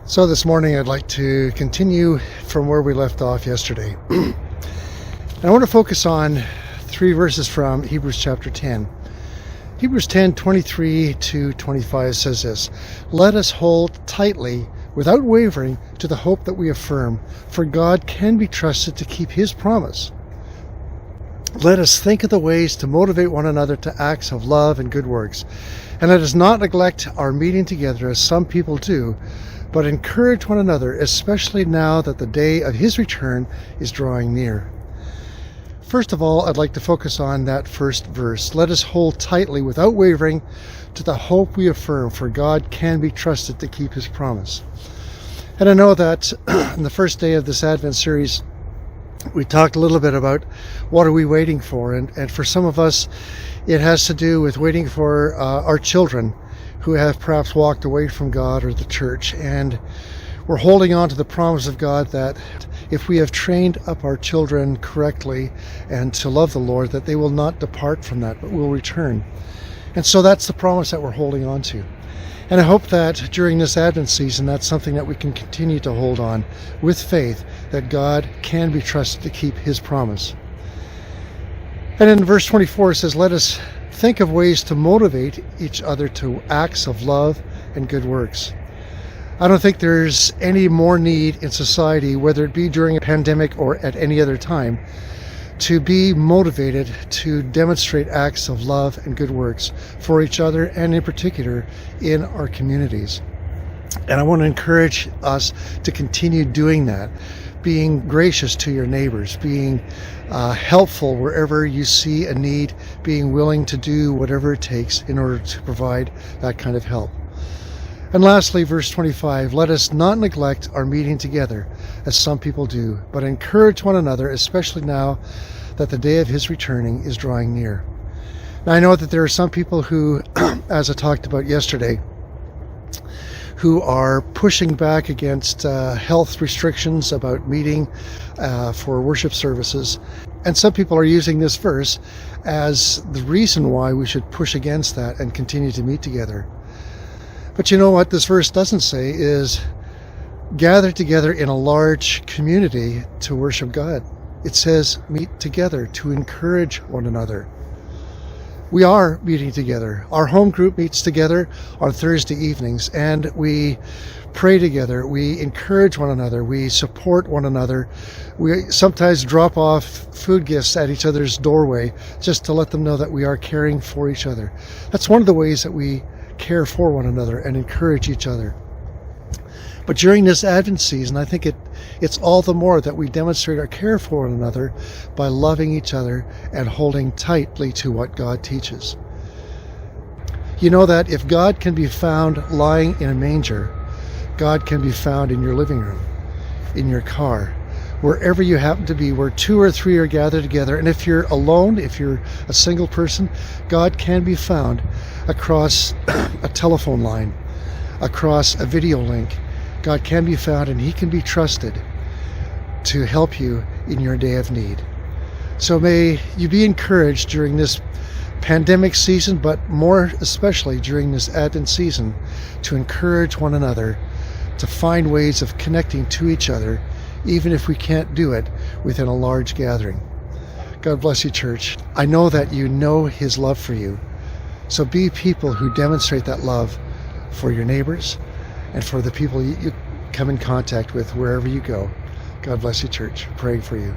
So this morning I'd like to continue from where we left off yesterday. And I want to focus on 3 verses from Hebrews chapter 10. Hebrews 10:23 to 25 says this: "Let us hold tightly, without wavering, to the hope that we affirm, for God can be trusted to keep his promise. Let us think of the ways to motivate one another to acts of love and good works. And let us not neglect our meeting together as some people do, but encourage one another, especially now that the day of his return is drawing near." First of all, I'd like to focus on that first verse. Let us hold tightly, without wavering, to the hope we affirm, for God can be trusted to keep his promise. And I know that in the first day of this Advent series, we talked a little bit about what are we waiting for. And for some of us, it has to do with waiting for our children who have perhaps walked away from God or the church. And we're holding on to the promise of God that if we have trained up our children correctly and to love the Lord, that they will not depart from that, but will return. And so that's the promise that we're holding on to. And I hope that during this Advent season, that's something that we can continue to hold on with faith, that God can be trusted to keep his promise. And in verse 24 it says, "Let us think of ways to motivate each other to acts of love and good works." I don't think there's any more need in society, whether it be during a pandemic or at any other time, to be motivated to demonstrate acts of love and good works for each other, and in particular in our communities. And I want to encourage us to continue doing that, being gracious to your neighbors, being helpful wherever you see a need, being willing to do whatever it takes in order to provide that kind of help. And lastly, verse 25, "Let us not neglect our meeting together, as some people do, but encourage one another, especially now that the day of his returning is drawing near." Now, I know that there are some people who, as I talked about yesterday, who are pushing back against health restrictions about meeting for worship services. And some people are using this verse as the reason why we should push against that and continue to meet together. But you know what this verse doesn't say is gather together in a large community to worship God. It says meet together to encourage one another. We are meeting together. Our home group meets together on Thursday evenings, and we pray together. We encourage one another. We support one another. We sometimes drop off food gifts at each other's doorway just to let them know that we are caring for each other. That's one of the ways that we care for one another and encourage each other. But during this Advent season, I think it's all the more that we demonstrate our care for one another by loving each other and holding tightly to what God teaches. You know that if God can be found lying in a manger, God can be found in your living room, in your car, wherever you happen to be, where 2 or 3 are gathered together. And if you're alone, if you're a single person, God can be found across a telephone line, across a video link. God can be found, and he can be trusted to help you in your day of need. So may you be encouraged during this pandemic season, but more especially during this Advent season, to encourage one another, to find ways of connecting to each other, even if we can't do it within a large gathering. God bless you, church. I know that you know his love for you. So be people who demonstrate that love for your neighbors and for the people you come in contact with wherever you go. God bless you, church. Praying for you.